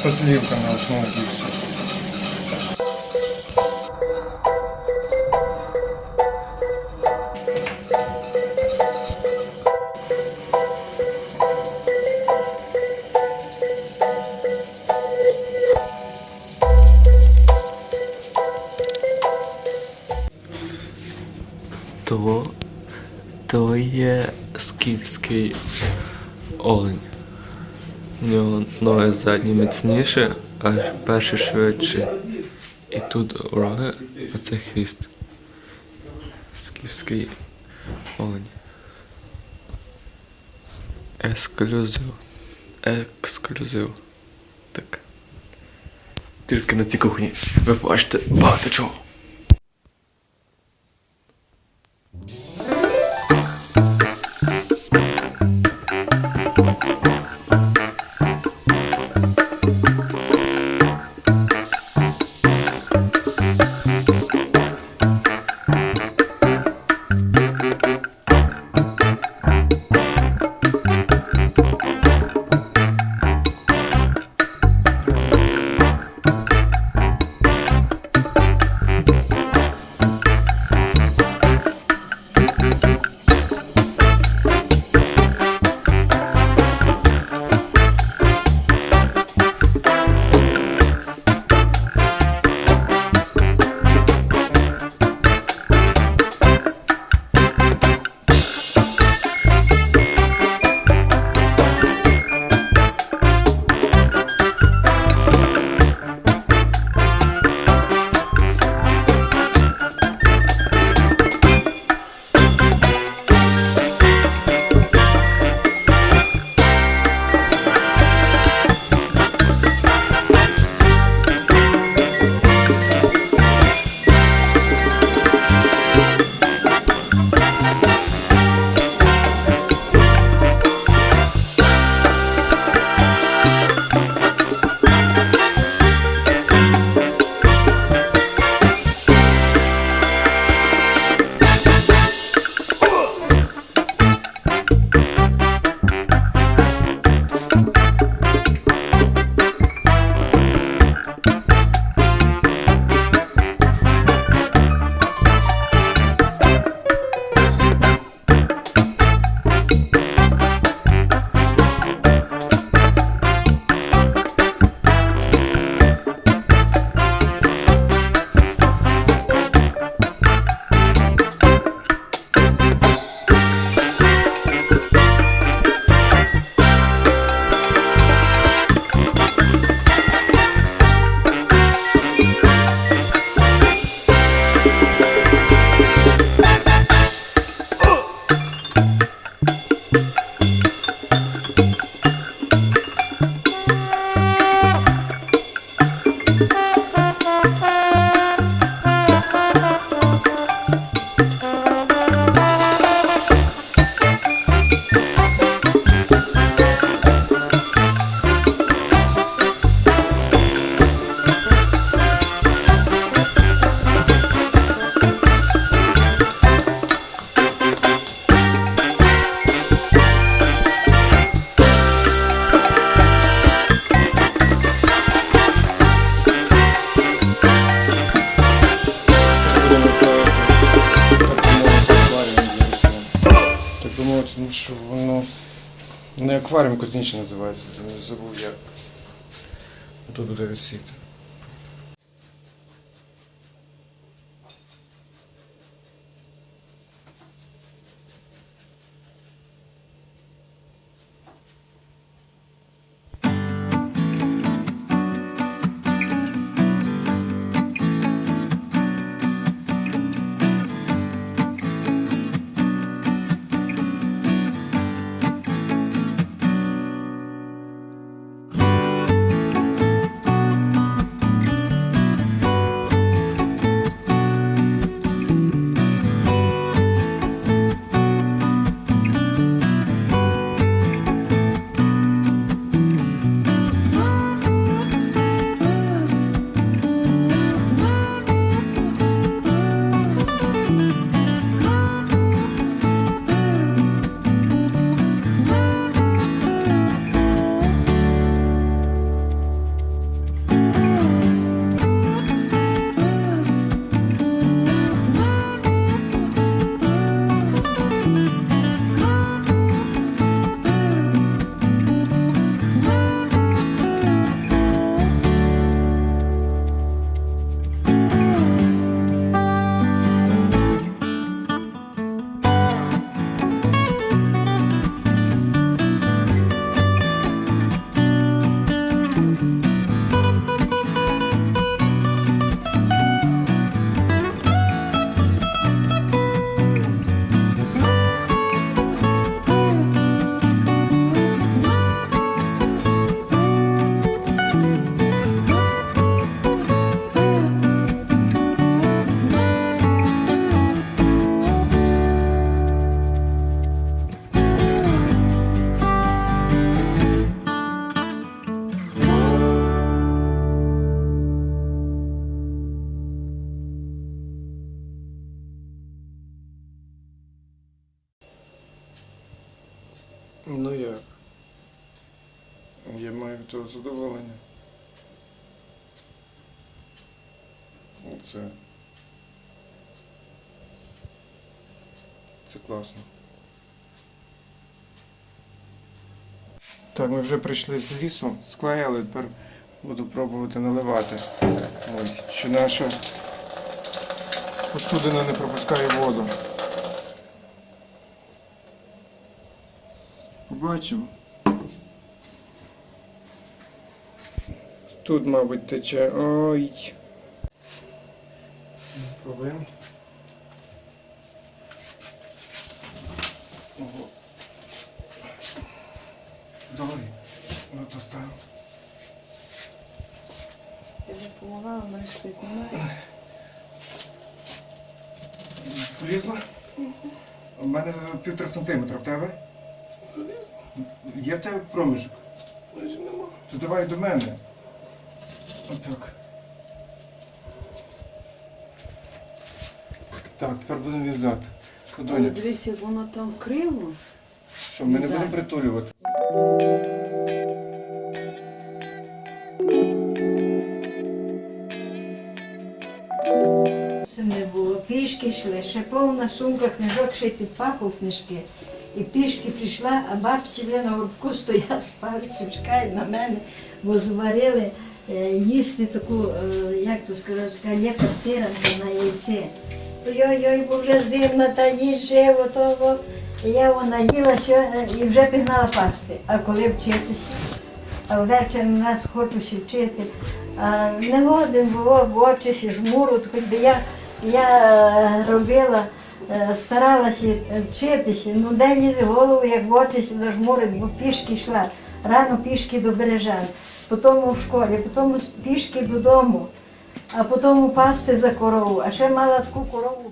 Подливка на основу гипса. То є скіфський олень. У нього ноги задні міцніше, а перший швидший. І тут роги, а це хвіст. Скіфський олень. Ексклюзив. Так. Тільки на цій кухні ви бачите багато чого. Тому що воно не акваріум космічний називається, то не забув як. Тут буде висіти. того задоволення. Оце. Це класно. Так, ми вже прийшли з лісу, склеїли, тепер буду пробувати наливати. Ой, чи наша посудина не пропускає воду. Бачимо. Тут, мабуть, тече. Ой. Пробуємо. Ого. Добре. Ну то ставимо. Я вже помагала, мене щось знімає. Влізло? У мене 1,5 сантиметра. В тебе? Є в тебе проміжок? Майже нема. То давай до мене. Отак. Так, тепер будемо в'язати. Але Доня, дивись, як воно там криво. що, ми не Да. будемо притулювати? Це не було. Пішки йшли, ще повна сумка книжок, ще й під папу книжки. І пішки прийшла, а бабці вже на горбку стояла з пальців, чекають на мене, бо зварили їсти таку, як то сказати, така є пастиранка на яйце. Ой-ой-ой, бо вже зимна, та їсть живо, того. І я вона їла і вже пігнала пасти. А коли вчитися? А ввечері нас хочу ще вчити. А не годен було, в очі ще жмуруть, хоч би я робила, старалася вчитися, ну де лізе голову, як в очі ще зажмурить, бо пішки йшла. Рано пішки до Бережан, потім в школі, потім пішки додому, а потім пасти за корову. А ще мала таку корову.